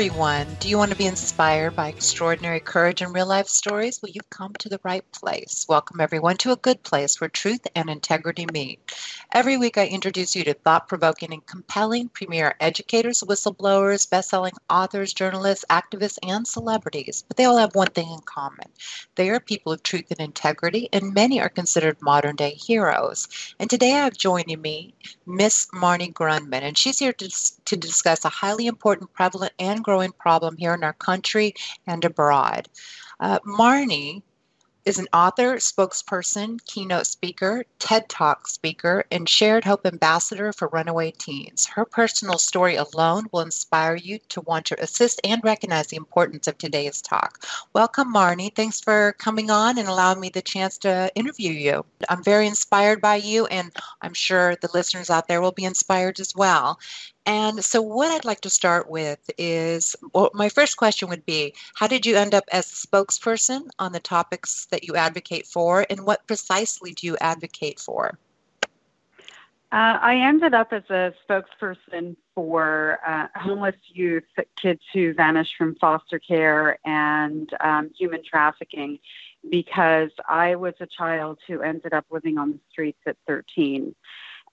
everyone. Do you want to be inspired by extraordinary courage and real-life stories? Well, you've come to the right place. Welcome, everyone, to a good place where truth and integrity meet. Every week, I introduce you to thought-provoking and compelling premier educators, whistleblowers, best-selling authors, journalists, activists, and celebrities. But they all have one thing in common. They are people of truth and integrity, and many are considered modern-day heroes. And today, I have joining me Miss Marnie Grundman, and she's here to discuss a highly important, prevalent, and growing problem here in our country and abroad. Marnie is an author, spokesperson, keynote speaker, TED Talk speaker, and shared hope ambassador for Runaway teens. Her personal story alone will inspire you to want to assist and recognize the importance of today's talk. Welcome, Marnie. Thanks for coming on and allowing me the chance to interview you. I'm very inspired by you, and I'm sure the listeners out there will be inspired as well. And so what I'd like to start with is, well, my first question would be, how did you end up as a spokesperson on the topics that you advocate for, and what precisely do you advocate for? I ended up as a spokesperson for homeless youth, kids who vanished from foster care and human trafficking, because I was a child who ended up living on the streets at 13.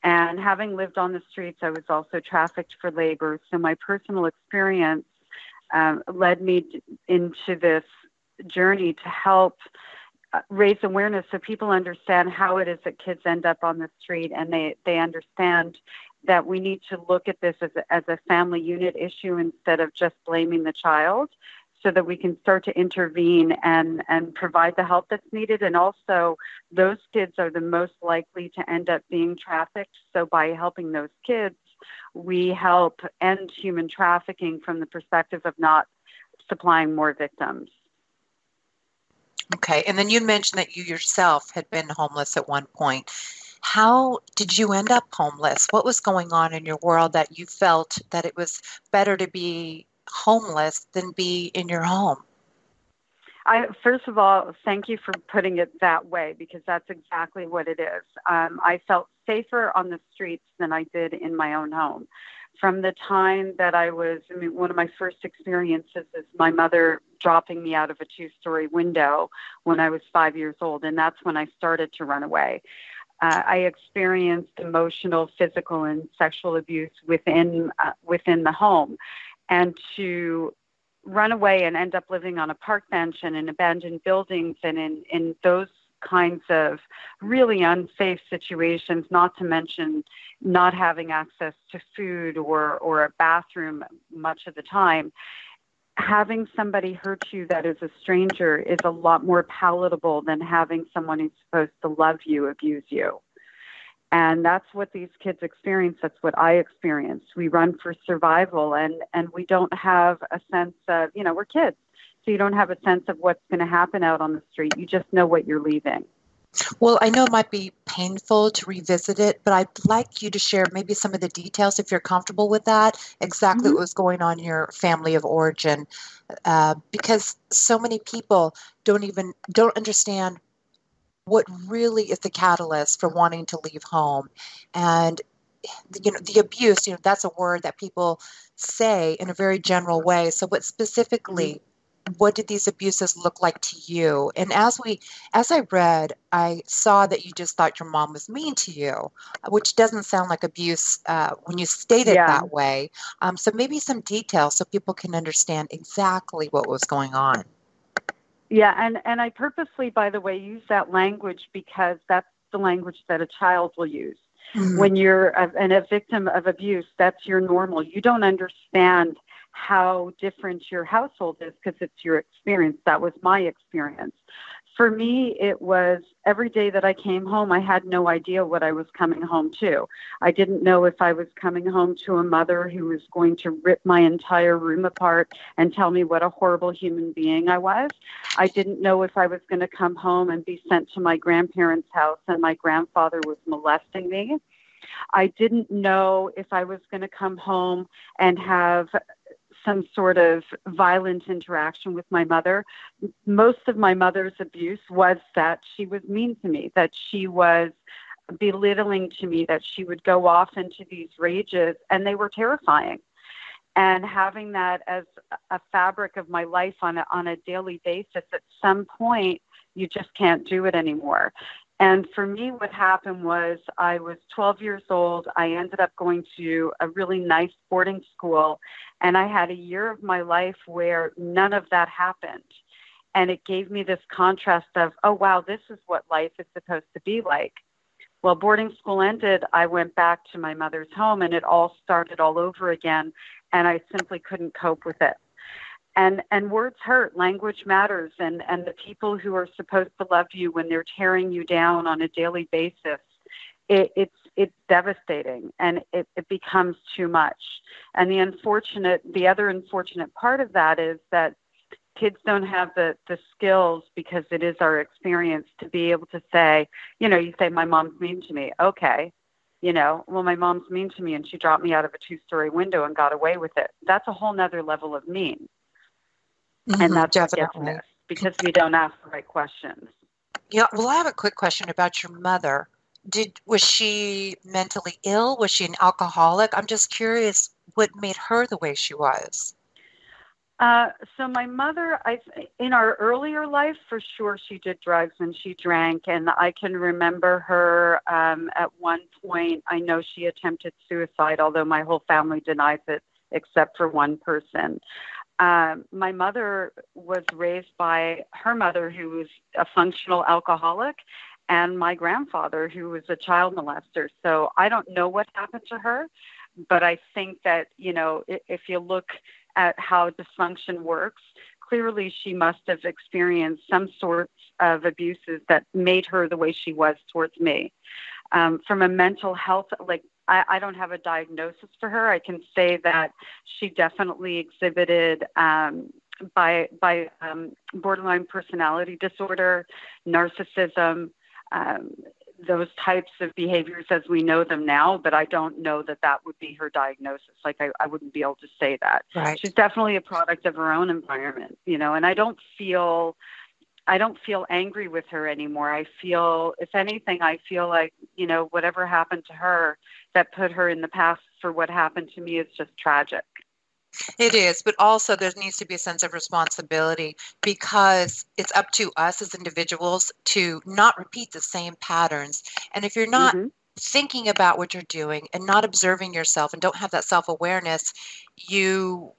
And having lived on the streets, I was also trafficked for labor. So my personal experience led me into this journey to help raise awareness so people understand how it is that kids end up on the street, and they understand that we need to look at this as a family unit issue instead of just blaming the child, so that we can start to intervene and provide the help that's needed. And also, those kids are the most likely to end up being trafficked. So by helping those kids, we help end human trafficking from the perspective of not supplying more victims. Okay. And then you mentioned that you yourself had been homeless at one point. How did you end up homeless? What was going on in your world that you felt that it was better to be homeless than be in your home? First of all, thank you for putting it that way, because that's exactly what it is. I felt safer on the streets than I did in my own home. From the time that one of my first experiences is my mother dropping me out of a 2-story window when I was 5 years old, and that's when I started to run away. I experienced emotional, physical, and sexual abuse within the home. And to run away and end up living on a park bench and in abandoned buildings and in those kinds of really unsafe situations, not to mention not having access to food or a bathroom much of the time, having somebody hurt you that is a stranger is a lot more palatable than having someone who's supposed to love you abuse you. And that's what these kids experience. That's what I experienced. We run for survival, and we don't have a sense of, we're kids. So you don't have a sense of what's going to happen out on the street. You just know what you're leaving. Well, I know it might be painful to revisit it, but I'd like you to share maybe some of the details, if you're comfortable with that, exactly what was going on in your family of origin, because so many people don't understand what really is the catalyst for wanting to leave home. And, the abuse, that's a word that people say in a very general way. So what specifically, what did these abuses look like to you? And as I read, I saw that you just thought your mom was mean to you, which doesn't sound like abuse when you state it that way. So maybe some details so people can understand exactly what was going on. Yeah, and I purposely, by the way, use that language because that's the language that a child will use. Mm-hmm. When you're a victim of abuse, that's your normal. You don't understand how different your household is because it's your experience. That was my experience. For me, it was every day that I came home, I had no idea what I was coming home to. I didn't know if I was coming home to a mother who was going to rip my entire room apart and tell me what a horrible human being I was. I didn't know if I was going to come home and be sent to my grandparents' house and my grandfather was molesting me. I didn't know if I was going to come home and have some sort of violent interaction with my mother. Most of my mother's abuse was that she was mean to me, that she was belittling to me, that she would go off into these rages, and they were terrifying. And having that as a fabric of my life on a daily basis, at some point, you just can't do it anymore. And for me, what happened was I was 12 years old. I ended up going to a really nice boarding school, and I had a year of my life where none of that happened. And it gave me this contrast of, oh, wow, this is what life is supposed to be like. Well, boarding school ended. I went back to my mother's home, and it all started all over again, and I simply couldn't cope with it. And words hurt. Language matters. And the people who are supposed to love you when they're tearing you down on a daily basis, it's devastating, and it becomes too much. And the other unfortunate part of that is that kids don't have the skills, because it is our experience, to be able to say, you say, my mom's mean to me. Okay. Well, my mom's mean to me, and she dropped me out of a 2-story window and got away with it. That's a whole nother level of mean. And that's forgiveness, because we don't ask the right questions. Yeah. Well, I have a quick question about your mother. Was she mentally ill? Was she an alcoholic? I'm just curious what made her the way she was. So my mother, in our earlier life, for sure, she did drugs and she drank. And I can remember her at one point, I know she attempted suicide, although my whole family denies it except for one person. My mother was raised by her mother, who was a functional alcoholic, and my grandfather, who was a child molester. So I don't know what happened to her, but I think that, if you look at how dysfunction works, clearly she must have experienced some sorts of abuses that made her the way she was towards me. From a mental health, I don't have a diagnosis for her. I can say that she definitely exhibited borderline personality disorder, narcissism, those types of behaviors as we know them now, but I don't know that would be her diagnosis. I wouldn't be able to say that. Right. She's definitely a product of her own environment, and I don't feel angry with her anymore. If anything, I feel like, whatever happened to her that put her in the past for what happened to me is just tragic. It is, but also there needs to be a sense of responsibility, because it's up to us as individuals to not repeat the same patterns. And if you're not thinking about what you're doing and not observing yourself and don't have that self-awareness, you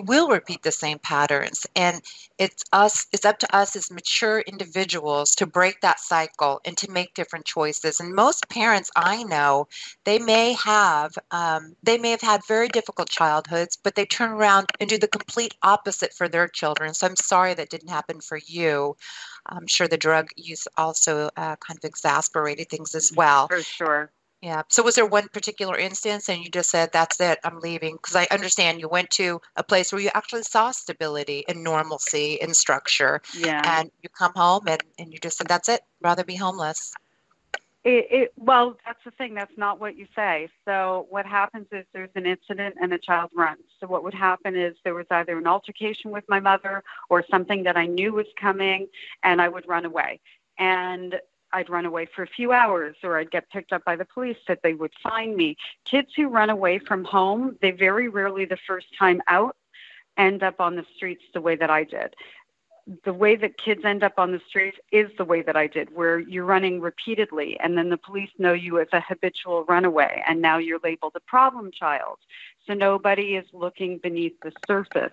will repeat the same patterns. And it's up to us as mature individuals to break that cycle and to make different choices. And most parents I know, they may have had very difficult childhoods, but they turn around and do the complete opposite for their children. So I'm sorry that didn't happen for you. I'm sure the drug use also kind of exacerbated things as well. For sure. Yeah. So was there one particular instance and you just said, that's it, I'm leaving? Because I understand you went to a place where you actually saw stability and normalcy and structure. Yeah. And you come home and you just said, that's it, rather be homeless. Well, that's the thing. That's not what you say. So what happens is there's an incident and a child runs. So what would happen is there was either an altercation with my mother or something that I knew was coming, and I would run away. And I'd run away for a few hours, or I'd get picked up by the police, that they would find me. Kids who run away from home, they very rarely the first time out end up on the streets the way that I did. The way that kids end up on the streets is the way that I did, where you're running repeatedly, and then the police know you as a habitual runaway, and now you're labeled a problem child. So nobody is looking beneath the surface.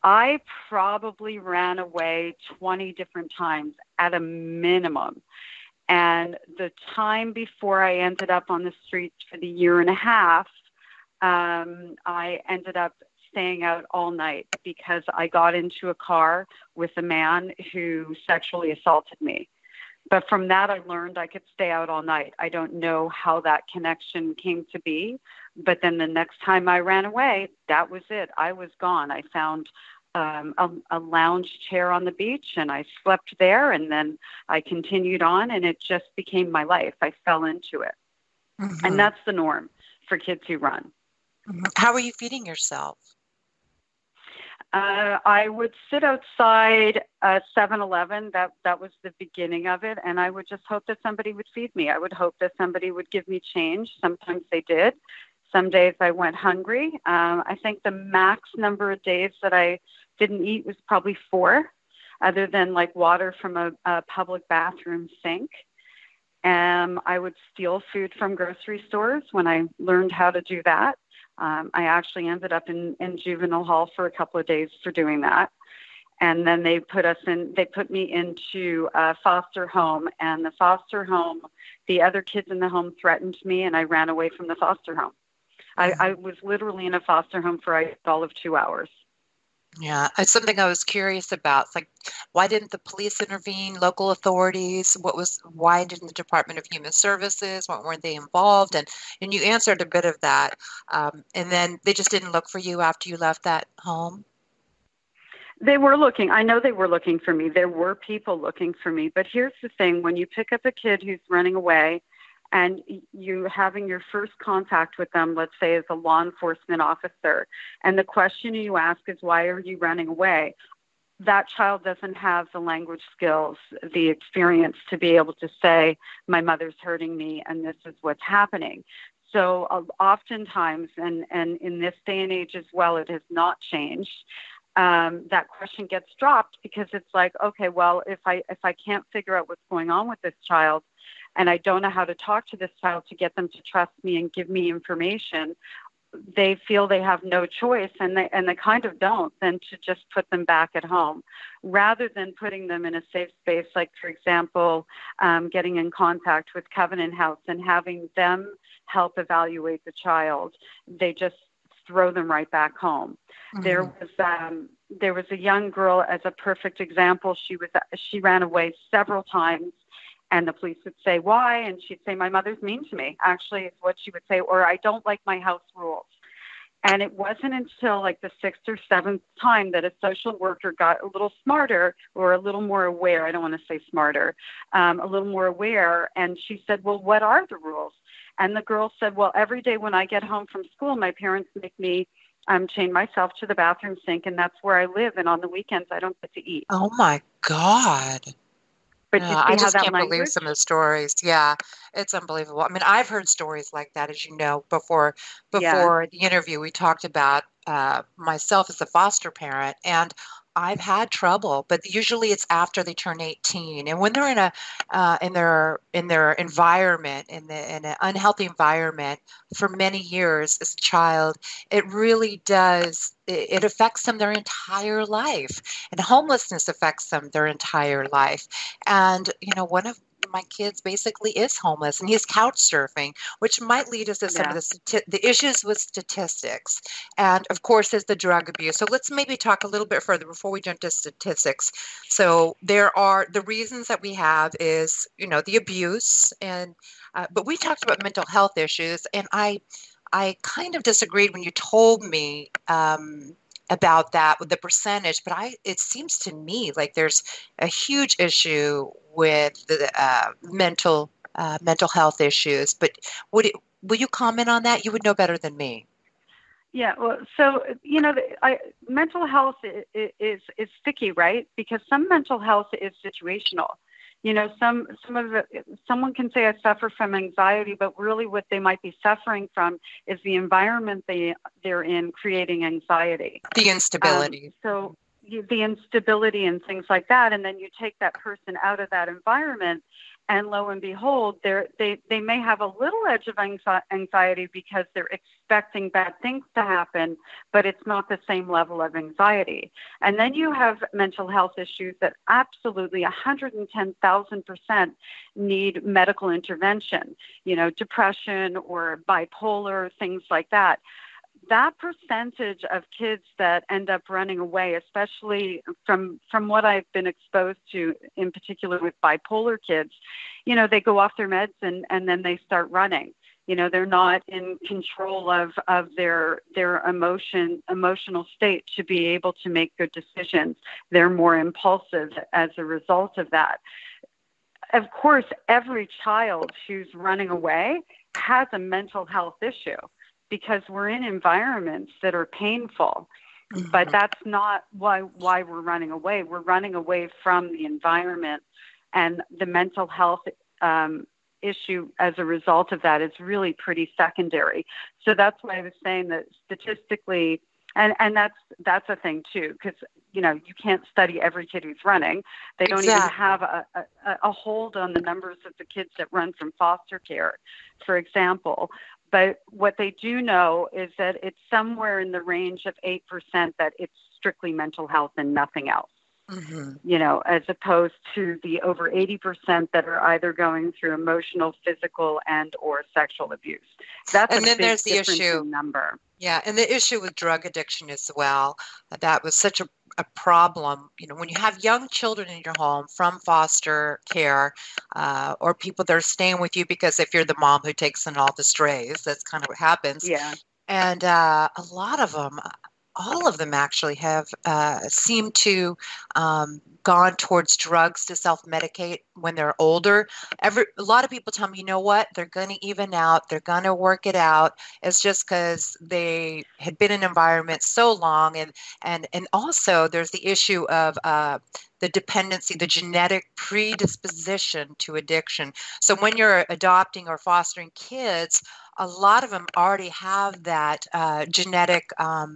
I probably ran away 20 different times at a minimum. And the time before I ended up on the streets for the year and a half, I ended up staying out all night because I got into a car with a man who sexually assaulted me. But from that, I learned I could stay out all night. I don't know how that connection came to be. But then the next time I ran away, that was it. I was gone. I found a lounge chair on the beach, and I slept there, and then I continued on, and it just became my life. I fell into it. Mm-hmm. And that's the norm for kids who run. Mm-hmm. How are you feeding yourself? I would sit outside 7-Eleven. That was the beginning of it, and I would just hope that somebody would feed me. I would hope that somebody would give me change. Sometimes they did. Some days I went hungry. I think the max number of days that I didn't eat was probably 4, other than like water from a public bathroom sink. I would steal food from grocery stores when I learned how to do that. I actually ended up in juvenile hall for a couple of days for doing that. And then they put me into a foster home, and the foster home, the other kids in the home threatened me, and I ran away from the foster home. I was literally in a foster home for all of 2 hours. Yeah, it's something I was curious about. It's like, why didn't the police intervene, local authorities? Why didn't the Department of Human Services? Why weren't they involved? And you answered a bit of that. And then they just didn't look for you after you left that home? They were looking. I know they were looking for me. There were people looking for me. But here's the thing. When you pick up a kid who's running away and you having your first contact with them, let's say as a law enforcement officer, and the question you ask is, why are you running away? That child doesn't have the language skills, the experience to be able to say, my mother's hurting me and this is what's happening. So oftentimes, and in this day and age as well, it has not changed. That question gets dropped because it's like, okay, well, if I can't figure out what's going on with this child, and I don't know how to talk to this child to get them to trust me and give me information, they feel they have no choice, and they kind of don't, than to just put them back at home, rather than putting them in a safe space, like, for example, getting in contact with Covenant House and having them help evaluate the child. They just throw them right back home. Mm-hmm. There was a young girl, as a perfect example. She ran away several times, and the police would say, why? And she'd say, my mother's mean to me, actually, is what she would say, or I don't like my house rules. And it wasn't until like the 6th or 7th time that a social worker got a little smarter, or a little more aware. I don't want to say smarter, a little more aware. And she said, well, what are the rules? And the girl said, well, every day when I get home from school, my parents make me chain myself to the bathroom sink, and that's where I live. And on the weekends, I don't get to eat. Oh, my God. But Yeah, I just can't believe some of the stories. Yeah, it's unbelievable. I mean, I've heard stories like that, as you know, before the interview. We talked about myself as a foster parent, and I've had trouble, but usually it's after they turn 18, and when they're in their environment, in an unhealthy environment for many years as a child, it really does. It affects them their entire life, and homelessness affects them their entire life. And one of my kids basically is homeless, and he's couch surfing, which might lead us to some of the issues with statistics. And of course, there's the drug abuse. So let's maybe talk a little bit further before we jump to statistics. So there are the reasons that we have is, the abuse, and but we talked about mental health issues, and I kind of disagreed when you told me about that with the percentage, but it seems to me like there's a huge issue with the mental health issues. But will you comment on that? You would know better than me. Yeah, well, so mental health is sticky, right? Because some mental health is situational. Someone can say I suffer from anxiety, but really what they might be suffering from is the environment they're in creating anxiety. The instability. The instability and things like that, and then you take that person out of that environment, and lo and behold, they may have a little edge of anxiety because they're expecting bad things to happen, but it's not the same level of anxiety. And then you have mental health issues that absolutely 110,000% need medical intervention, depression or bipolar, things like that. That percentage of kids that end up running away, especially from what I've been exposed to, in particular with bipolar kids, they go off their meds and then they start running. They're not in control of their emotional state to be able to make good decisions. They're more impulsive as a result of that. Of course, every child who's running away has a mental health issue, because we're in environments that are painful. Mm-hmm. But that's not why we're running away. We're running away from the environment, and the mental health issue as a result of that is really pretty secondary. So that's why I was saying that statistically, and that's a thing too, because you can't study every kid who's running. They don't even have a hold on the numbers of the kids that run from foster care, for example. But what they do know is that it's somewhere in the range of 8% that it's strictly mental health and nothing else. Mm-hmm. As opposed to the over 80% that are either going through emotional, physical, and or sexual abuse. That's and a then big there's the difference issue in number. Yeah, and the issue with drug addiction as well. That was such a problem. When you have young children in your home from foster care, or people that are staying with you because if you're the mom who takes in all the strays, that's kind of what happens. Yeah. And a lot of them, all of them actually have seemed to gone towards drugs to self-medicate when they're older. A lot of people tell me, you know what, they're going to even out, they're going to work it out. It's just because they had been in an environment so long. And also there's the issue of the dependency, the genetic predisposition to addiction. So when you're adopting or fostering kids, a lot of them already have that genetic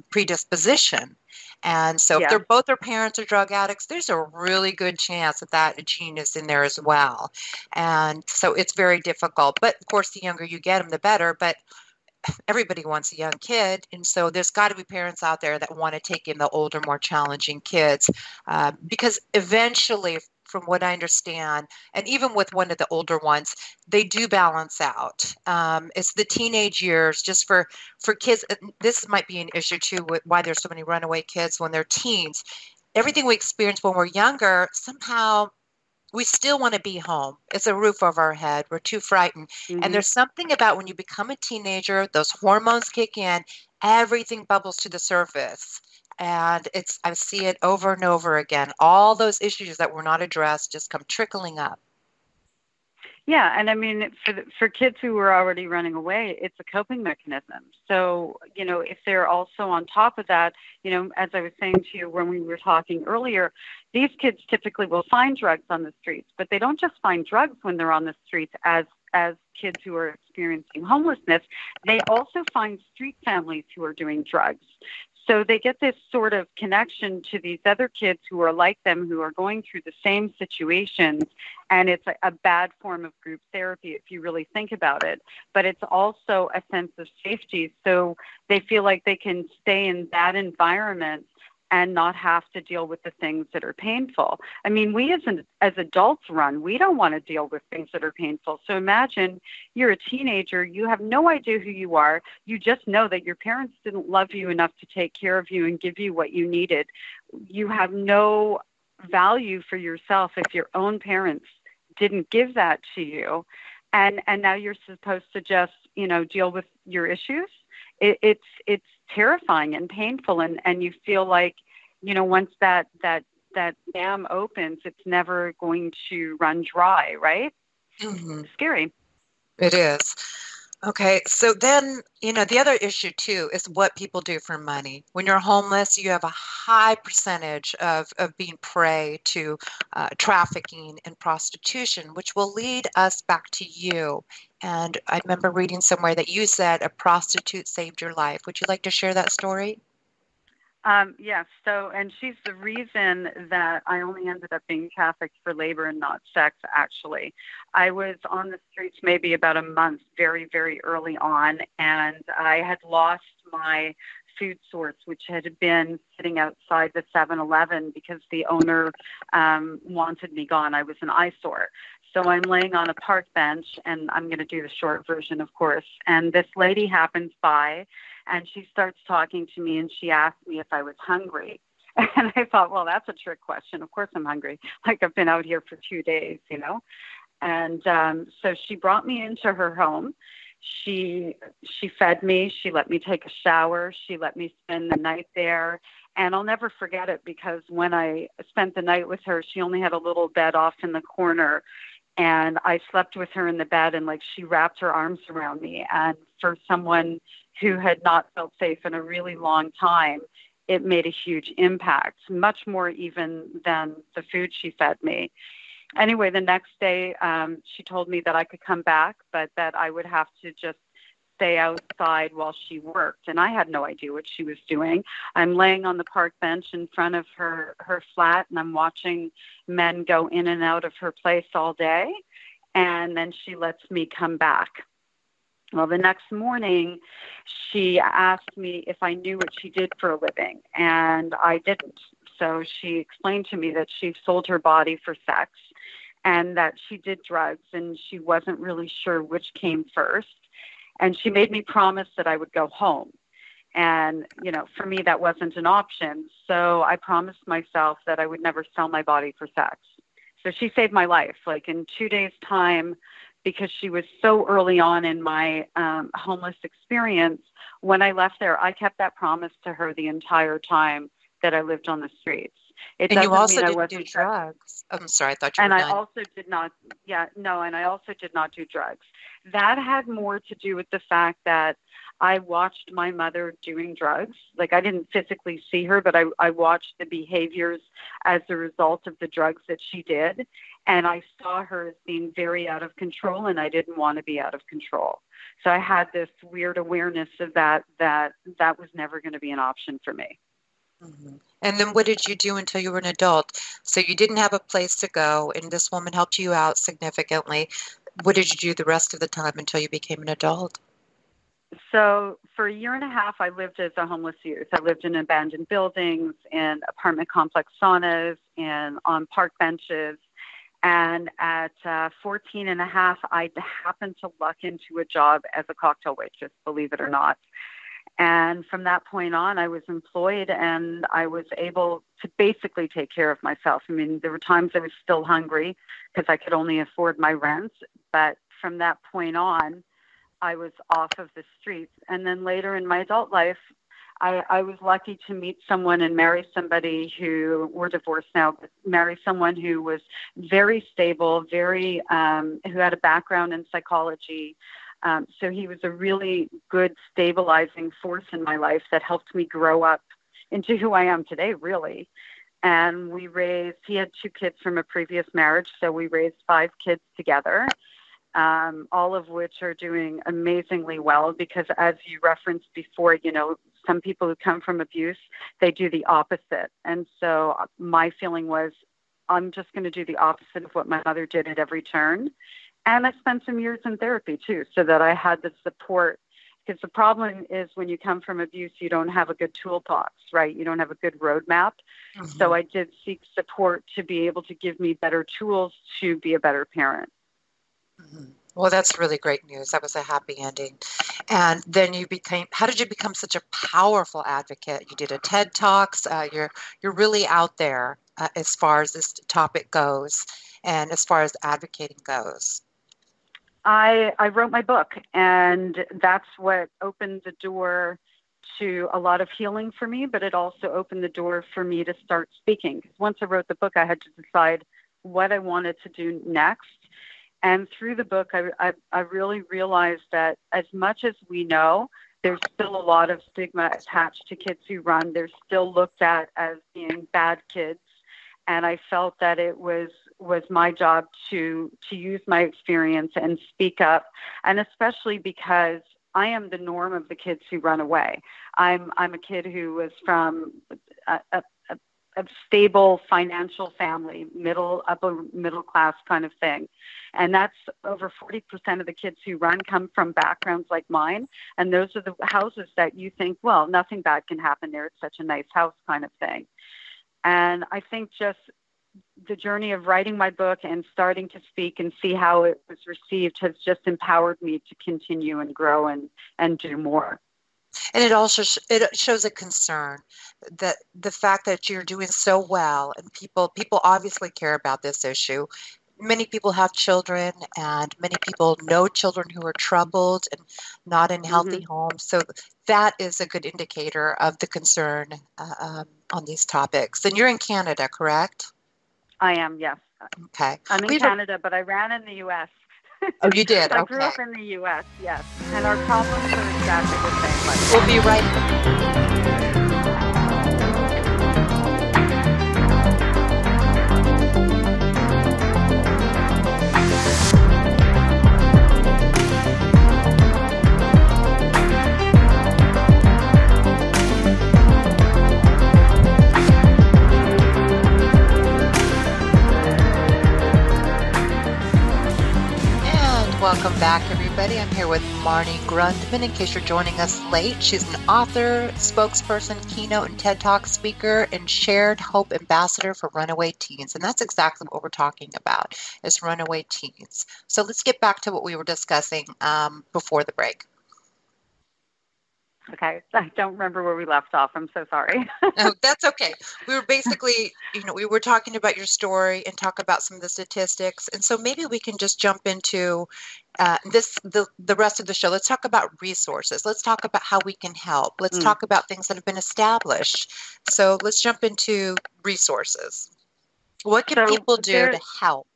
predisposition. And so if both their parents are drug addicts, there's a really good chance that gene is in there as well. And so it's very difficult. But of course, the younger you get them, the better. But everybody wants a young kid. And so there's got to be parents out there that want to take in the older, more challenging kids because eventually, from what I understand, and even with one of the older ones, they do balance out. It's the teenage years, just for kids. This might be an issue too, with why there's so many runaway kids when they're teens. Everything we experience when we're younger, somehow we still want to be home. It's a roof over our head. We're too frightened. Mm-hmm. And there's something about when you become a teenager, those hormones kick in, everything bubbles to the surface. And I see it over and over again. All those issues that were not addressed just come trickling up. Yeah, and I mean, for kids who were already running away, it's a coping mechanism. So, if they're also on top of that, as I was saying to you when we were talking earlier, these kids typically will find drugs on the streets, but they don't just find drugs when they're on the streets as kids who are experiencing homelessness. They also find street families who are doing drugs. So they get this sort of connection to these other kids who are like them, who are going through the same situations. And it's a bad form of group therapy if you really think about it. But it's also a sense of safety. So they feel like they can stay in that environment and not have to deal with the things that are painful. I mean, we as adults we don't want to deal with things that are painful. So imagine you're a teenager, you have no idea who you are. You just know that your parents didn't love you enough to take care of you and give you what you needed. You have no value for yourself if your own parents didn't give that to you. And now you're supposed to just, deal with your issues. It's terrifying and painful, and you feel like, once that dam opens, it's never going to run dry, right? Mm-hmm. Scary. It is. Okay, so then, the other issue too is what people do for money. When you're homeless, you have a high percentage of being prey to trafficking and prostitution, which will lead us back to you. And I remember reading somewhere that you said a prostitute saved your life. Would you like to share that story? Yes. So, and she's the reason that I only ended up being trafficked for labor and not sex, actually. I was on the streets maybe about a month, very, very early on, and I had lost my food source, which had been sitting outside the 7-Eleven because the owner wanted me gone. I was an eyesore. So I'm laying on a park bench, and I'm going to do the short version, of course. And this lady happens by, and she starts talking to me, and she asked me if I was hungry. And I thought, well, that's a trick question. Of course I'm hungry. Like, I've been out here for 2 days, And so she brought me into her home. She fed me. She let me take a shower. She let me spend the night there. And I'll never forget it because when I spent the night with her, she only had a little bed off in the corner. And I slept with her in the bed, and she wrapped her arms around me. And for someone who had not felt safe in a really long time, it made a huge impact, much more even than the food she fed me. Anyway, the next day, she told me that I could come back, but that I would have to just stay outside while she worked. And I had no idea what she was doing. I'm laying on the park bench in front of her flat, and I'm watching men go in and out of her place all day. And then she lets me come back. Well, the next morning, she asked me if I knew what she did for a living, and I didn't. So she explained to me that she sold her body for sex and that she did drugs, and she wasn't really sure which came first. And she made me promise that I would go home. And, you know, for me, that wasn't an option. So I promised myself that I would never sell my body for sex. So she saved my life, like in 2 days' time, because she was so early on in my homeless experience. When I left there, I kept that promise to her the entire time that I lived on the streets. And you also didn't do drugs. I'm sorry, I thought you were done. And I also did not, and I also did not do drugs. That had more to do with the fact that I watched my mother doing drugs. Like, I didn't physically see her, but I watched the behaviors as a result of the drugs that she did. And I saw her as being very out of control, and I didn't want to be out of control. So I had this weird awareness of that was never going to be an option for me. Mm-hmm. And then what did you do until you were an adult? So you didn't have a place to go, and this woman helped you out significantly. What did you do the rest of the time until you became an adult? So for a year and a half, I lived as a homeless youth. I lived in abandoned buildings, in apartment complex saunas, and on park benches. And at 14 and a half, I happened to luck into a job as a cocktail waitress, believe it or not. And from that point on, I was employed, and I was able to basically take care of myself. I mean, there were times I was still hungry because I could only afford my rent. But from that point on, I was off of the streets. And then later in my adult life, I was lucky to meet someone and marry somebody who, we're divorced now, but marry someone who was very stable, who had a background in psychology. So he was a really good stabilizing force in my life that helped me grow up into who I am today, really. And he had 2 kids from a previous marriage, so we raised 5 kids together, all of which are doing amazingly well because, as you referenced before, you know, some people who come from abuse, they do the opposite. And so my feeling was, I'm just going to do the opposite of what my mother did at every turn. And I spent some years in therapy, too, so that I had the support. Because the problem is when you come from abuse, you don't have a good toolbox, right? You don't have a good roadmap. Mm-hmm. So I did seek support to be able to give me better tools to be a better parent. Mm-hmm. Well, that's really great news. That was a happy ending. And then how did you become such a powerful advocate? You did a TED Talks. You're really out there as far as this topic goes and as far as advocating goes. I wrote my book, and that's what opened the door to a lot of healing for me, but it also opened the door for me to start speaking. Because once I wrote the book, I had to decide what I wanted to do next. And through the book, I really realized that as much as we know, there's still a lot of stigma attached to kids who run. They're still looked at as being bad kids. And I felt that it was my job to use my experience and speak up, and especially because I am the norm of the kids who run away. I'm a kid who was from a stable financial family, upper middle class kind of thing. And that's over 40% of the kids who run come from backgrounds like mine. And those are the houses that you think, well, nothing bad can happen there. It's such a nice house kind of thing. And I think just the journey of writing my book and starting to speak and see how it was received has just empowered me to continue and grow and do more. And it also shows a concern that the fact that you're doing so well, and people obviously care about this issue. Many people have children, and many people know children who are troubled and not in healthy homes. So that is a good indicator of the concern on these topics. And you're in Canada, correct? I am, yes. Okay. I'm in Canada, but I ran in the U.S. Oh, you did? I Okay. grew up in the U.S., yes. And our problems are exactly the same. We'll be right back. Welcome back, everybody. I'm here with Marnie Grundman. In case you're joining us late, she's an author, spokesperson, keynote and TED Talk speaker, and shared hope ambassador for runaway teens. And that's exactly what we're talking about, is runaway teens. So let's get back to what we were discussing before the break. Okay, I don't remember where we left off. I'm so sorry. No, that's okay. We were basically, we were talking about your story and talk about some of the statistics. And so maybe we can just jump into the rest of the show. Let's talk about resources. Let's talk about how we can help. Let's talk about things that have been established. So let's jump into resources. What can people do to help?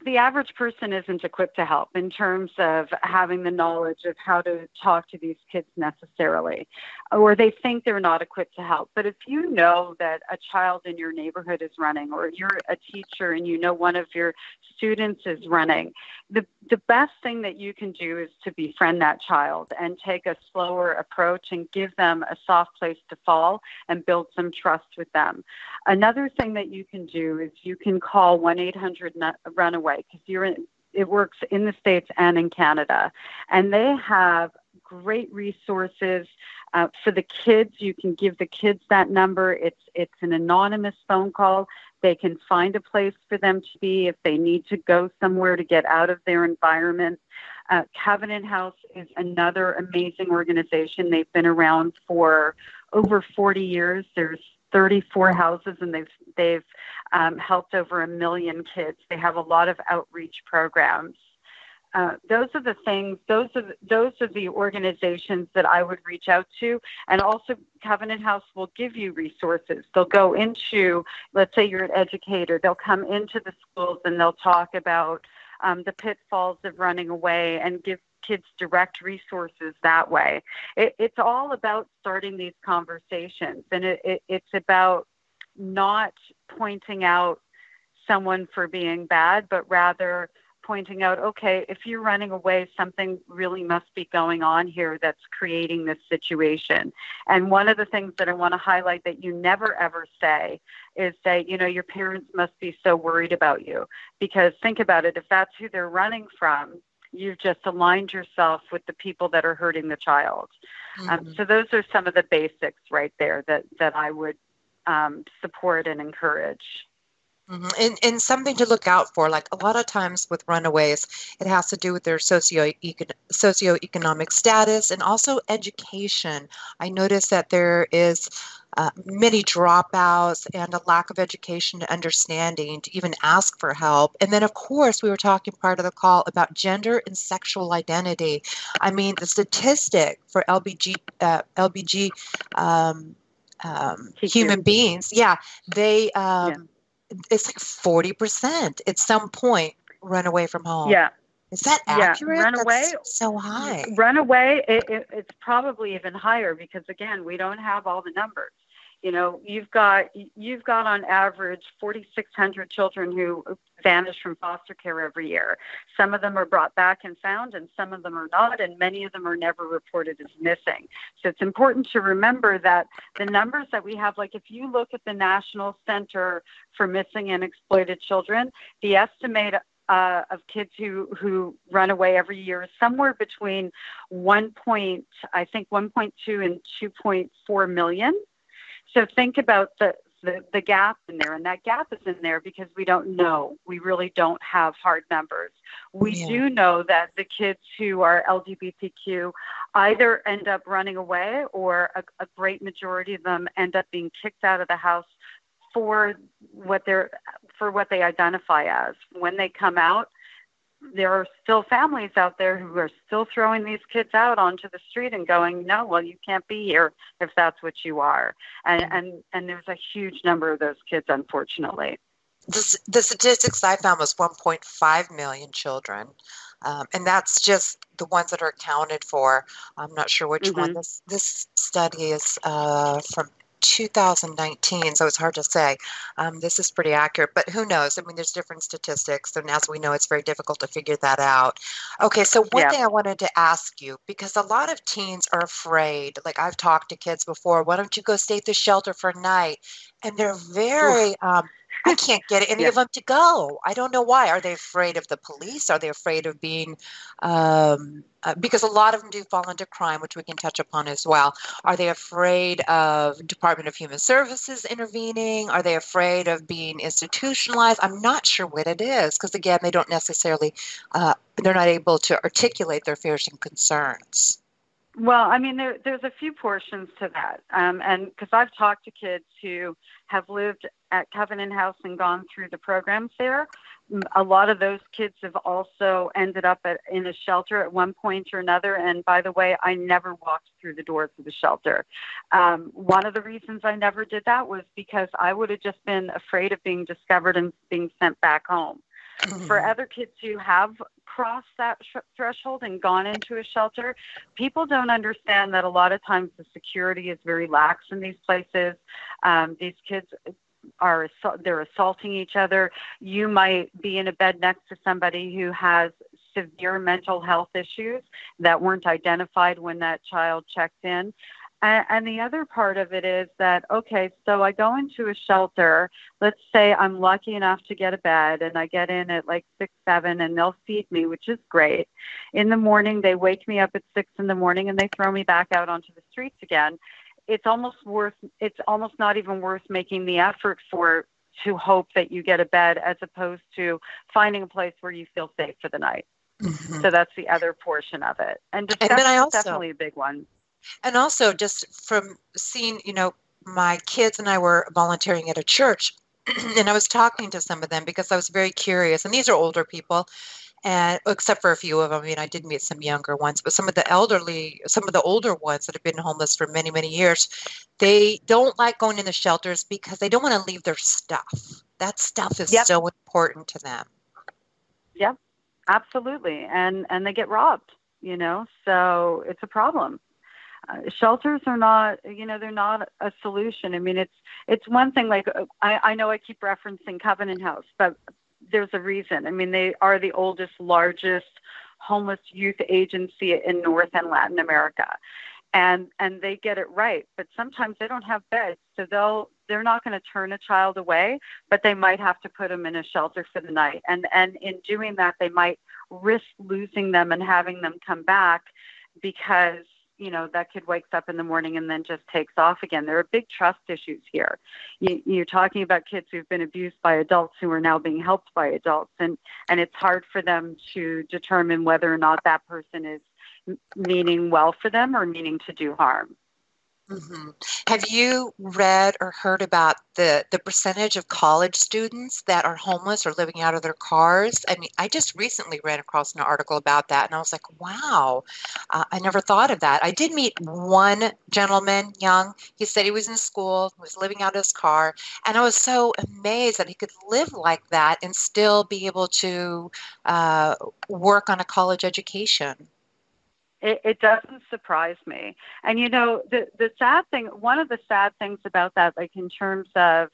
The average person isn't equipped to help in terms of having the knowledge of how to talk to these kids necessarily, or they think they're not equipped to help. But if you know that a child in your neighborhood is running, or you're a teacher and you know one of your students is running, the best thing that you can do is to befriend that child and take a slower approach and give them a soft place to fall and build some trust with them. Another thing that you can do is you can call 1-800-RUNAWAY, because it works in the States and in Canada. And they have great resources for the kids. You can give the kids that number. It's an anonymous phone call. They can find a place for them to be if they need to go somewhere to get out of their environment. Covenant House is another amazing organization. They've been around for over 40 years. There's 34 houses, and they've helped over 1 million kids. They have a lot of outreach programs. Those are the things. Those are the organizations that I would reach out to. And also, Covenant House will give you resources. They'll go into, let's say you're an educator, they'll come into the schools and they'll talk about the pitfalls of running away and give kids direct resources that way. It's all about starting these conversations, and it's about not pointing out someone for being bad, but rather pointing out, okay, if you're running away, something really must be going on here that's creating this situation. And one of the things that I want to highlight that you never ever say is say, your parents must be so worried about you. Because think about it, if that's who they're running from, you've just aligned yourself with the people that are hurting the child. Mm-hmm. So those are some of the basics right there that I would support and encourage. Mm-hmm. And something to look out for, like a lot of times with runaways, it has to do with their socioeconomic status and also education. I noticed that there is many dropouts and a lack of education and understanding to even ask for help. And then, of course, we were talking part of the call about gender and sexual identity. I mean, the statistic for LBG human beings, they it's like 40% at some point run away from home. Yeah. Is that accurate? Runaway, that's so high. Runaway, it's probably even higher because, again, we don't have all the numbers. You've got on average 4,600 children who vanish from foster care every year. Some of them are brought back and found, and some of them are not, and many of them are never reported as missing. So it's important to remember that the numbers that we have, like if you look at the National Center for Missing and Exploited Children, the estimate of kids who run away every year is somewhere between 1.2 and 2.4 million. So think about the gap in there, and that gap is in there because we don't know. We really don't have hard numbers. We do know that the kids who are LGBTQ either end up running away, or a great majority of them end up being kicked out of the house for what they identify as. When they come out, there are still families out there who are still throwing these kids out onto the street and going, no, well, you can't be here if that's what you are. And there's a huge number of those kids, unfortunately. The statistics I found was 1.5 million children. And that's just the ones that are accounted for. I'm not sure which one. This study is from 2019, so it's hard to say. This is pretty accurate, but who knows? I mean, there's different statistics, and as we know, it's very difficult to figure that out. Okay, so one thing I wanted to ask you, because a lot of teens are afraid, like I've talked to kids before, why don't you go stay at the shelter for a night? And they're very I can't get any of them to go. I don't know why. Are they afraid of the police? Are they afraid of being, because a lot of them do fall into crime, which we can touch upon as well. Are they afraid of Department of Human Services intervening? Are they afraid of being institutionalized? I'm not sure what it is, because again, they don't necessarily, they're not able to articulate their fears and concerns. Well, I mean, there's a few portions to that. And because I've talked to kids who have lived at Covenant House and gone through the programs there. A lot of those kids have also ended up in a shelter at one point or another. And by the way, I never walked through the doors of the shelter. One of the reasons I never did that was because I would have just been afraid of being discovered and being sent back home. For other kids who have crossed that threshold and gone into a shelter, people don't understand that a lot of times the security is very lax in these places. These kids they're assaulting each other. You might be in a bed next to somebody who has severe mental health issues that weren't identified when that child checked in. And the other part of it is that, okay, so I go into a shelter. Let's say I'm lucky enough to get a bed, and I get in at like 6, 7, and they'll feed me, which is great. In the morning, they wake me up at 6 in the morning, and they throw me back out onto the streets again. It's almost not even worth making the effort to hope that you get a bed, as opposed to finding a place where you feel safe for the night. So that's the other portion of it. And discussion is definitely a big one. And also just from seeing, my kids and I were volunteering at a church, and I was talking to some of them because I was very curious. And these are older people, and except for a few of them. I mean, I did meet some younger ones, but some of the older ones that have been homeless for many, many years, they don't like going in the shelters because they don't want to leave their stuff. That stuff is so important to them. Yep, absolutely. And they get robbed, so it's a problem. Shelters are not, they're not a solution. I mean, it's one thing, like I know I keep referencing Covenant House, but there's a reason. I mean, they are the oldest, largest homeless youth agency in North and Latin America. And they get it right, but sometimes they don't have beds. So they're not going to turn a child away, but they might have to put them in a shelter for the night. And in doing that, they might risk losing them and having them come back because that kid wakes up in the morning and then just takes off again. There are big trust issues here. You're talking about kids who've been abused by adults who are now being helped by adults. And it's hard for them to determine whether or not that person is meaning well for them or meaning to do harm. Have you read or heard about the percentage of college students that are homeless or living out of their cars? I mean, I just recently ran across an article about that, and I was like, wow, I never thought of that. I did meet one gentleman, young. He said he was in school, was living out of his car, and I was so amazed that he could live like that and still be able to work on a college education. It doesn't surprise me. And, the sad thing, one of the sad things about that, like in terms of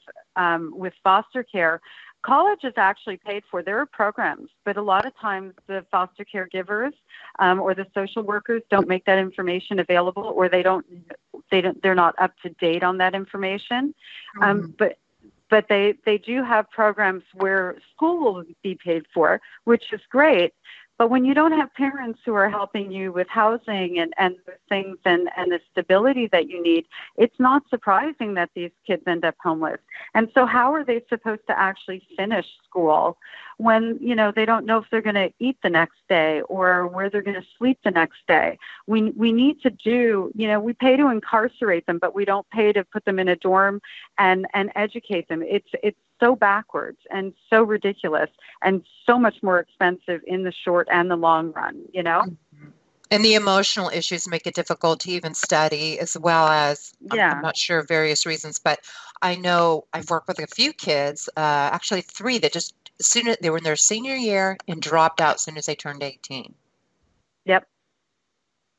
with foster care, college is actually paid for. There are programs, but a lot of times the foster care givers or the social workers don't make that information available, or they're not up to date on that information. But they do have programs where school will be paid for, which is great. But when you don't have parents who are helping you with housing and the things and the stability that you need, it's not surprising that these kids end up homeless. And so how are they supposed to actually finish school when, they don't know if they're going to eat the next day or where they're going to sleep the next day? We need to do, we pay to incarcerate them, but we don't pay to put them in a dorm and educate them. It's so backwards and so ridiculous and so much more expensive in the short and the long run, And the emotional issues make it difficult to even study, as well as, I'm not sure, various reasons, but I know I've worked with a few kids, actually 3 that just, they were in their senior year and dropped out as soon as they turned 18. Yep.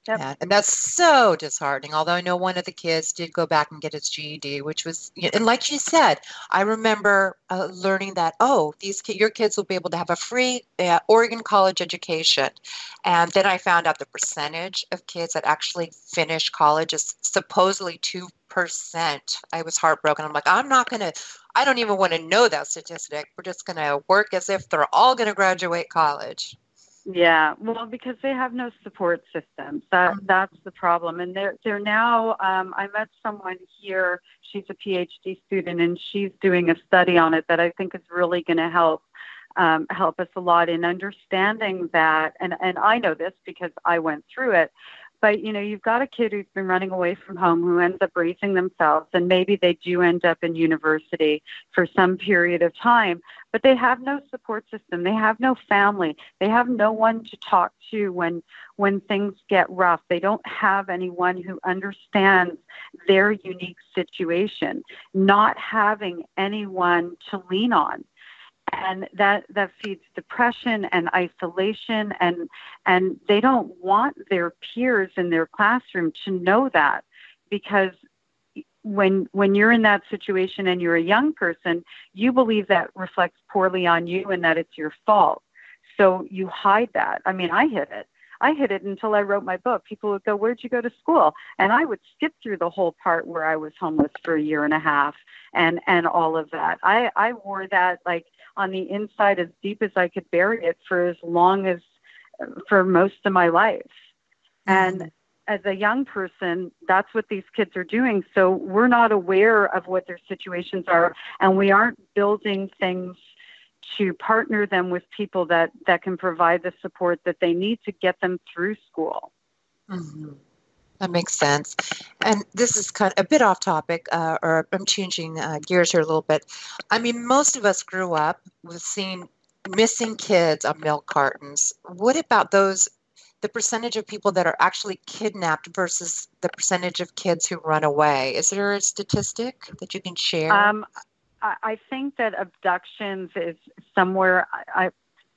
Yeah, and that's so disheartening. Although I know one of the kids did go back and get his GED, which was, and like you said, I remember learning that, your kids will be able to have a free Oregon college education. And then I found out the percentage of kids that actually finish college is supposedly 2% 100%. I was heartbroken. I'm like, I don't even want to know that statistic. We're just going to work as if they're all going to graduate college. Yeah, well, because they have no support systems. That's the problem. And they're now. I met someone here. She's a PhD student, and she's doing a study on it that I think is really going to help us a lot in understanding that. And I know this because I went through it. But, you've got a kid who's been running away from home who ends up raising themselves, and maybe they do end up in university for some period of time, but they have no support system. They have no family. They have no one to talk to when things get rough. They don't have anyone who understands their unique situation, not having anyone to lean on. And that feeds depression and isolation, and they don't want their peers in their classroom to know that, because when you're in that situation and you're a young person, you believe that reflects poorly on you and that it's your fault. So you hide that. I mean, I hid it. I hid it until I wrote my book. People would go, "Where'd you go to school?" And I would skip through the whole part where I was homeless for a year and a half and all of that. I wore that like on the inside as deep as I could bury it for most of my life. Mm-hmm. And as a young person, that's what these kids are doing. So we're not aware of what their situations are, and we aren't building things to partner them with people that can provide the support that they need to get them through school. Mm-hmm. That makes sense. And this is kind of a bit off topic, or I'm changing gears here a little bit. I mean, most of us grew up with seeing missing kids on milk cartons. What about the percentage of people that are actually kidnapped versus the percentage of kids who run away? Is there a statistic that you can share? I think that abductions is somewhere, I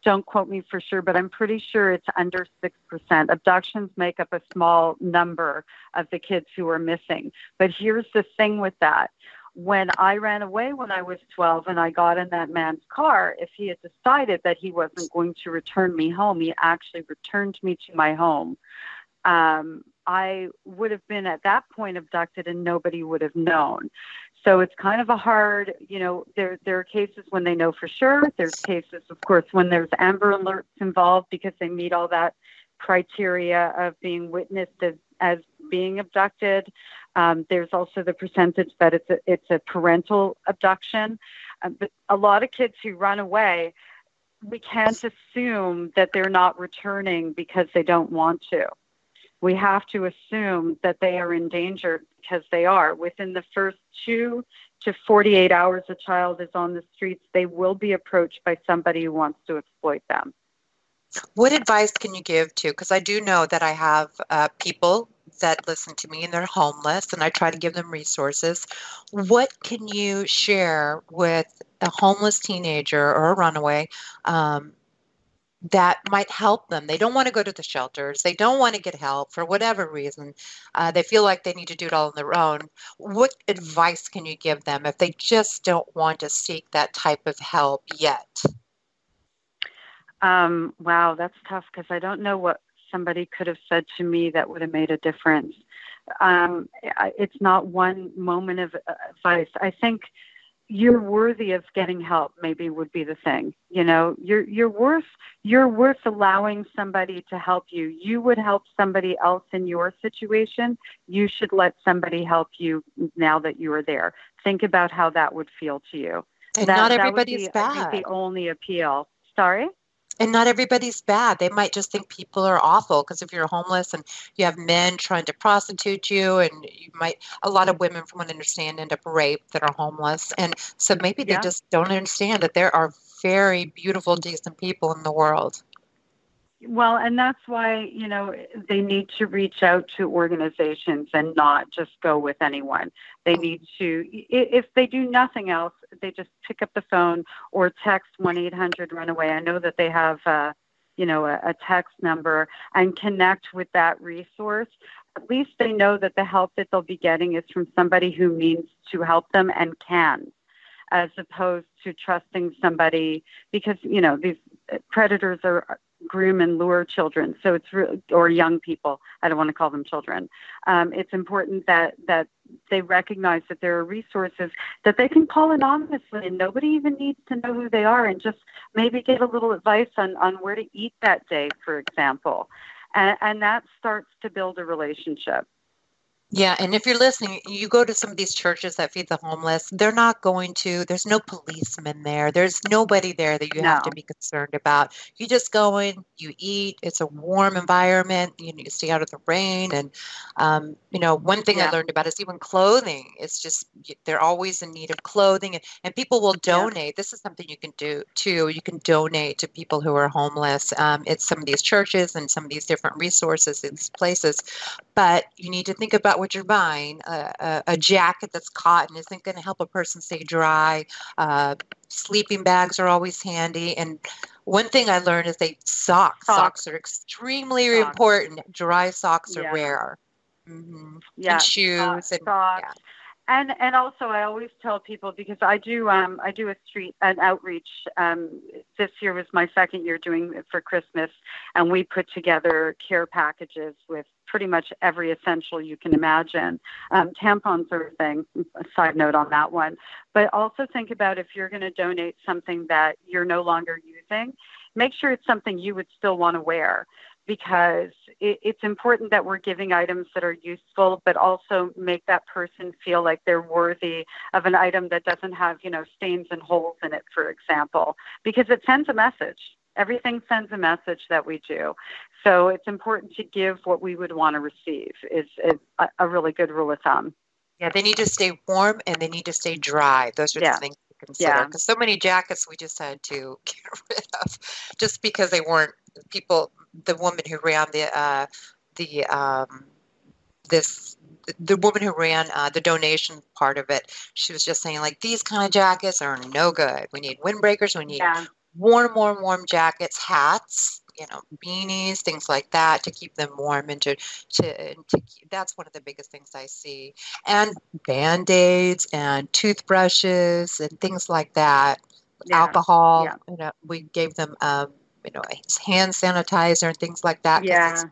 don't quote me for sure, but I'm pretty sure it's under 6%. Abductions make up a small number of the kids who are missing. But here's the thing with that. When I ran away when I was 12 and I got in that man's car, if he had decided that he wasn't going to return me home, he actually returned me to my home. I would have been at that point abducted and nobody would have known. So it's kind of a hard, there are cases when they know for sure. There's cases, of course, when there's Amber Alerts involved because they meet all that criteria of being witnessed as being abducted. There's also the percentage that it's a parental abduction. But a lot of kids who run away, we can't assume that they're not returning because they don't want to. We have to assume that they are in danger because they are. Within the first 2 to 48 hours a child is on the streets, they will be approached by somebody who wants to exploit them. What advice can you give to, because I do know that I have people that listen to me and they're homeless, and I try to give them resources. What can you share with a homeless teenager or a runaway that might help them? They don't want to go to the shelters. They don't want to get help for whatever reason. They feel like they need to do it all on their own. What advice can you give them if they just don't want to seek that type of help yet? Wow, that's tough because I don't know what somebody could have said to me that would have made a difference. It's not one moment of advice. I think you're worthy of getting help, maybe would be the thing. You're worth allowing somebody to help you. You would help somebody else in your situation. You should let somebody help you now that you are there. Think about how that would feel to you. And not everybody's bad. I think the only appeal. Sorry? And not everybody's bad. They might just think people are awful because if you're homeless and you have men trying to prostitute you, and a lot of women, from what I understand, end up raped that are homeless. And so maybe they just don't understand that there are very beautiful, decent people in the world. Well, and that's why, they need to reach out to organizations and not just go with anyone. They need to, if they do nothing else, they just pick up the phone or text 1-800-RUNAWAY. I know that they have, a text number, and connect with that resource. At least they know that the help that they'll be getting is from somebody who means to help them and can, as opposed to trusting somebody, because, these predators are groom and lure children. So it's or young people. I don't want to call them children. It's important that they recognize that there are resources that they can call anonymously, and nobody even needs to know who they are, and just maybe get a little advice on where to eat that day, for example. And that starts to build a relationship. Yeah, and if you're listening, you go to some of these churches that feed the homeless, they're not going to, there's no policeman there. There's nobody there that you have to be concerned about. You just go in, you eat, it's a warm environment, you stay out of the rain. And, one thing I learned about is even clothing. It's just, they're always in need of clothing, and people will donate. This is something you can do too. You can donate to people who are homeless. It's some of these churches and some of these different resources in these places. But you need to think about what you're buying. A jacket that's cotton isn't going to help a person stay dry. Sleeping bags are always handy. And one thing I learned is socks. Socks are extremely important. Dry socks are rare. Mm-hmm. Yeah, and shoes and socks. Yeah. And also, I always tell people, because I do an outreach. This year was my second year doing it for Christmas, and we put together care packages with pretty much every essential you can imagine. Tampons are a thing. A side note on that one. But also think about, if you're going to donate something that you're no longer using, make sure it's something you would still want to wear. Because it's important that we're giving items that are useful, but also make that person feel like they're worthy of an item that doesn't have, stains and holes in it, for example, because it sends a message. Everything sends a message that we do. So it's important to give what we would want to receive is a really good rule of thumb. Yeah, they need to stay warm and they need to stay dry. Those are the things to consider. Because so many jackets we just had to get rid of just because they weren't people. The woman who ran the woman who ran the donation part of it, she was just saying, like, these kind of jackets are no good. We need windbreakers. We need warm jackets, hats, beanies, things like that to keep them warm and to keep, that's one of the biggest things I see. And Band-Aids and toothbrushes and things like that. Alcohol, we gave them hand sanitizer and things like that, because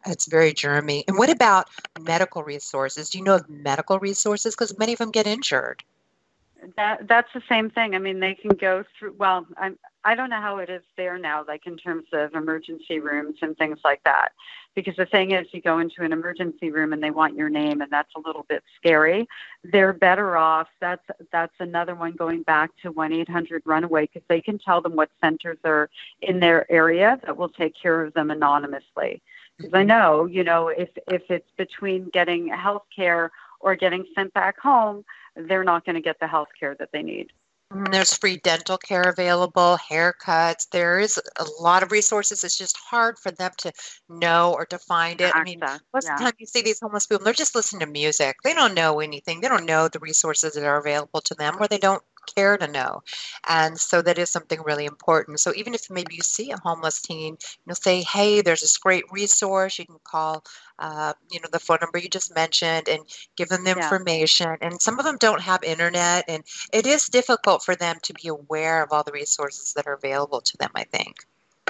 it's very germy. And what about medical resources? Do you know of medical resources? Because many of them get injured. That's the same thing. I mean, they can go through, well, I don't know how it is there now, like in terms of emergency rooms and things like that. Because the thing is, you go into an emergency room and they want your name, and that's a little bit scary. They're better off. That's another one, going back to 1-800-RUNAWAY, because they can tell them what centers are in their area that will take care of them anonymously. Because I know, if it's between getting health care or getting sent back home, they're not going to get the health care that they need. There's free dental care available, haircuts. There is a lot of resources. It's just hard for them to know or to find it. I mean, most of the time you see these homeless people, they're just listening to music. They don't know anything. They don't know the resources that are available to them, or they don't care to know. And so that is something really important. So even if maybe you see a homeless teen, say, hey, there's this great resource. You can call, the phone number you just mentioned, and give them the information. And some of them don't have internet, and it is difficult for them to be aware of all the resources that are available to them, I think.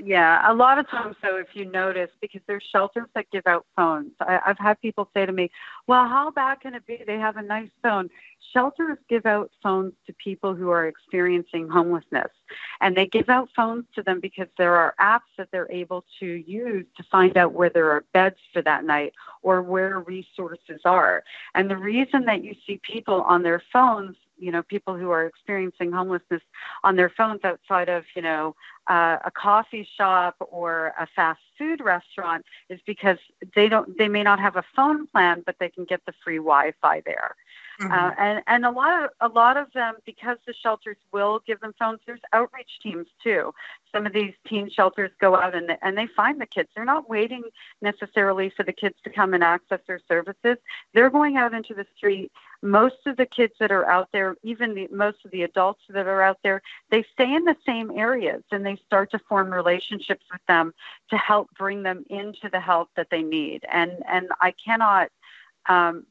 Yeah, a lot of times, though, if you notice, because there's shelters that give out phones. I've had people say to me, well, how bad can it be? They have a nice phone. Shelters give out phones to people who are experiencing homelessness. And they give out phones to them because there are apps that they're able to use to find out where there are beds for that night or where resources are. And the reason that you see people on their phones, people who are experiencing homelessness on their phones outside of, a coffee shop or a fast food restaurant, is because they may not have a phone plan, but they can get the free Wi-Fi there. Mm-hmm. And a lot of them, because the shelters will give them phones, there's outreach teams too. Some of these teen shelters go out and they find the kids. They're not waiting necessarily for the kids to come and access their services. They're going out into the street. Most of the kids that are out there, even most of the adults that are out there, they stay in the same areas, and they start to form relationships with them to help bring them into the help that they need. And I cannot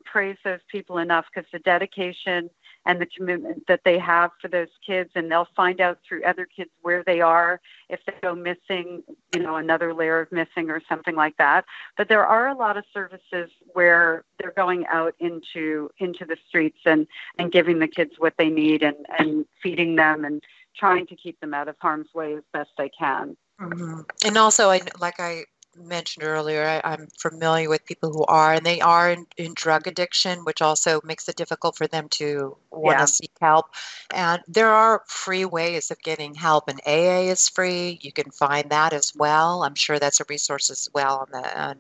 praise those people enough, because the dedication and the commitment that they have for those kids. And they'll find out through other kids where they are, if they go missing, another layer of missing or something like that. But there are a lot of services where they're going out into the streets and giving the kids what they need and feeding them and trying to keep them out of harm's way as best I can. Mm-hmm. And also, like I mentioned earlier, I'm familiar with people who are, and they are in drug addiction, which also makes it difficult for them to want to seek help. And there are free ways of getting help, and AA is free. You can find that as well. I'm sure that's a resource as well on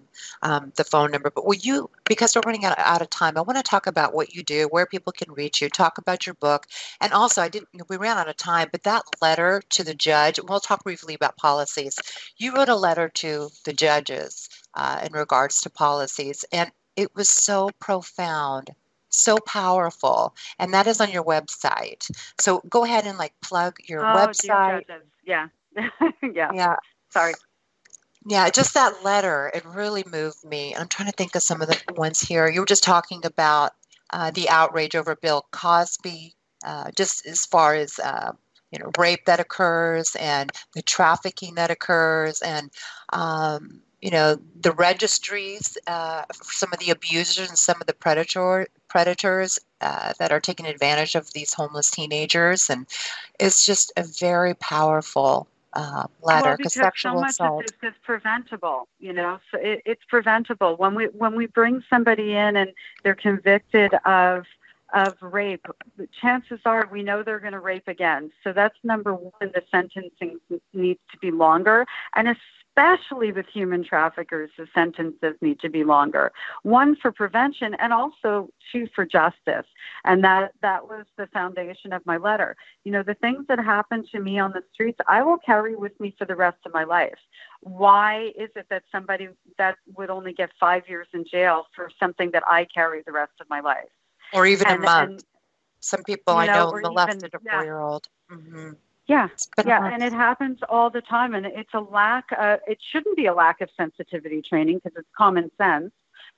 the phone number. But because we're running out of time, I want to talk about what you do, where people can reach you, talk about your book. And also, we ran out of time, but that letter to the judge, we'll talk briefly about policies. You wrote a letter to the judges in regards to policies, and it was so profound, so powerful, and that is on your website. So go ahead and plug your website. Dear judges. Yeah. Sorry. Yeah, just that letter, it really moved me. I'm trying to think of some of the ones here. You were just talking about the outrage over Bill Cosby, just as far as rape that occurs and the trafficking that occurs, and the registries for some of the abusers and some of the predators that are taking advantage of these homeless teenagers. And it's just a very powerful letter, because sexual assault of this is preventable. So it's preventable when we bring somebody in and they're convicted of rape. Chances are we know they're going to rape again. So that's number one. The sentencing needs to be longer, and especially with human traffickers, the sentences need to be longer. One, for prevention, and also two, for justice. And that was the foundation of my letter. The things that happen to me on the streets, I will carry with me for the rest of my life. Why is it that somebody that would only get 5 years in jail for something that I carry the rest of my life? Or even a month. Some people I know molested a 4-year-old. Mm-hmm. Yeah, and it happens all the time, and it's it shouldn't be a lack of sensitivity training because it's common sense,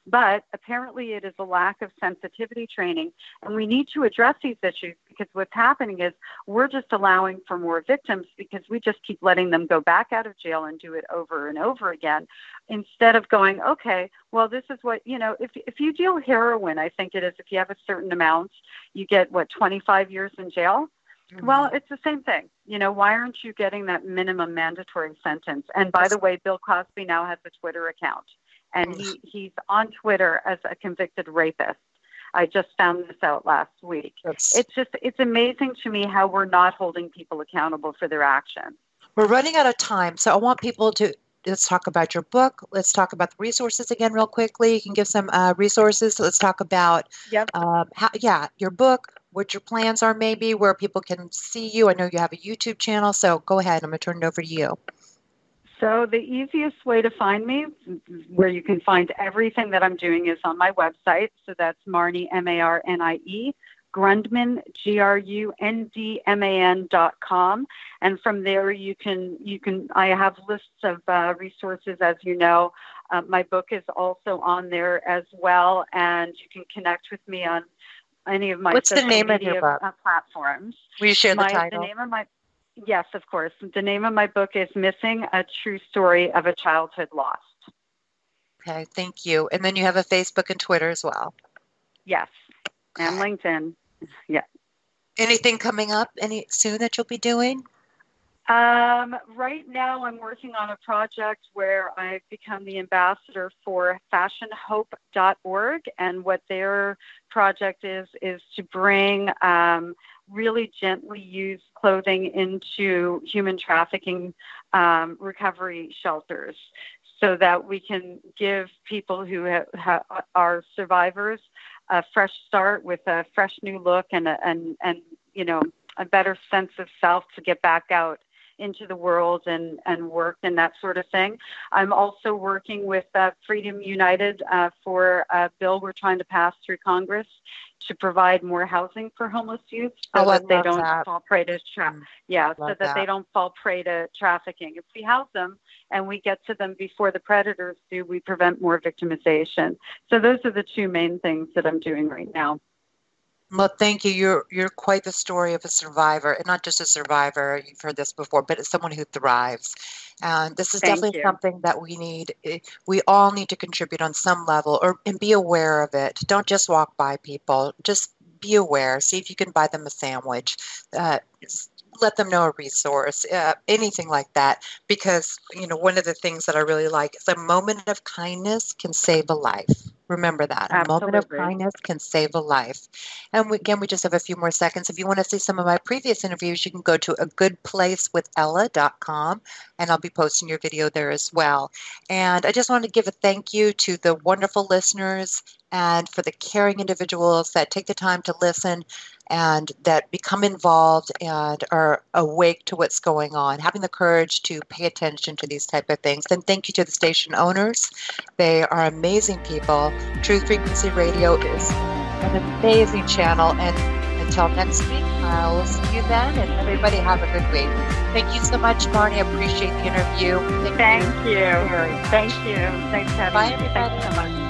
but apparently it is a lack of sensitivity training, and we need to address these issues, because what's happening is we're just allowing for more victims because we just keep letting them go back out of jail and do it over and over again, instead of going, okay, well, this is what, if you deal heroin, I think it is, if you have a certain amount, you get, 25 years in jail? Mm-hmm. Well, it's the same thing. Why aren't you getting that minimum mandatory sentence? And by the way, Bill Cosby now has a Twitter account, and he's on Twitter as a convicted rapist. I just found this out last week. It's amazing to me how we're not holding people accountable for their actions. We're running out of time, so I want people to, let's talk about your book. Let's talk about the resources again real quickly. You can give some resources. Let's talk about your book, what your plans are, maybe where people can see you. I know you have a YouTube channel, so go ahead. I'm going to turn it over to you. So the easiest way to find me, where you can find everything that I'm doing, is on my website. So that's Marnie, Marnie, Grundman, Grundman.com. And from there I have lists of resources, as you know. My book is also on there as well, and you can connect with me on any of my social media platforms. Will you share the title? Yes, of course. The name of my book is Missing: A True Story of a Childhood Lost. Okay, thank you. And then you have a Facebook and Twitter as well. Yes, and LinkedIn. Yeah. Anything coming up soon that you'll be doing? Right now I'm working on a project where I've become the ambassador for fashionhope.org, and what their project is to bring really gently used clothing into human trafficking recovery shelters, so that we can give people who are survivors a fresh start with a fresh new look and a better sense of self to get back out into the world and work and that sort of thing. I'm also working with Freedom United for a bill we're trying to pass through Congress to provide more housing for homeless youth, so that they don't fall prey to they don't fall prey to trafficking. If we house them and we get to them before the predators do, we prevent more victimization. So those are the two main things that I'm doing right now. Well, thank you. You're quite the story of a survivor, and not just a survivor. You've heard this before, but it's someone who thrives. And this is Thank definitely you. something that we need. We all need to contribute on some level, and be aware of it. Don't just walk by people. Just be aware. See if you can buy them a sandwich. Uh, let them know a resource, anything like that. Because, one of the things that I really like is a moment of kindness can save a life. Remember that. A moment of Absolutely. kindness can save a life. And again, we just have a few more seconds. If you want to see some of my previous interviews, you can go to agoodplacewithella.com, and I'll be posting your video there as well. And I just want to give a thank you to the wonderful listeners and for the caring individuals that take the time to listen and that become involved and are awake to what's going on, having the courage to pay attention to these type of things. And thank you to the station owners. They are amazing people. Truth Frequency Radio is an amazing channel. And until next week, I'll see you then. And everybody have a good week. Thank you so much, Marnie. I appreciate the interview. Thank you. Thank you. Thanks for having Bye, me. everybody. Thanks so much.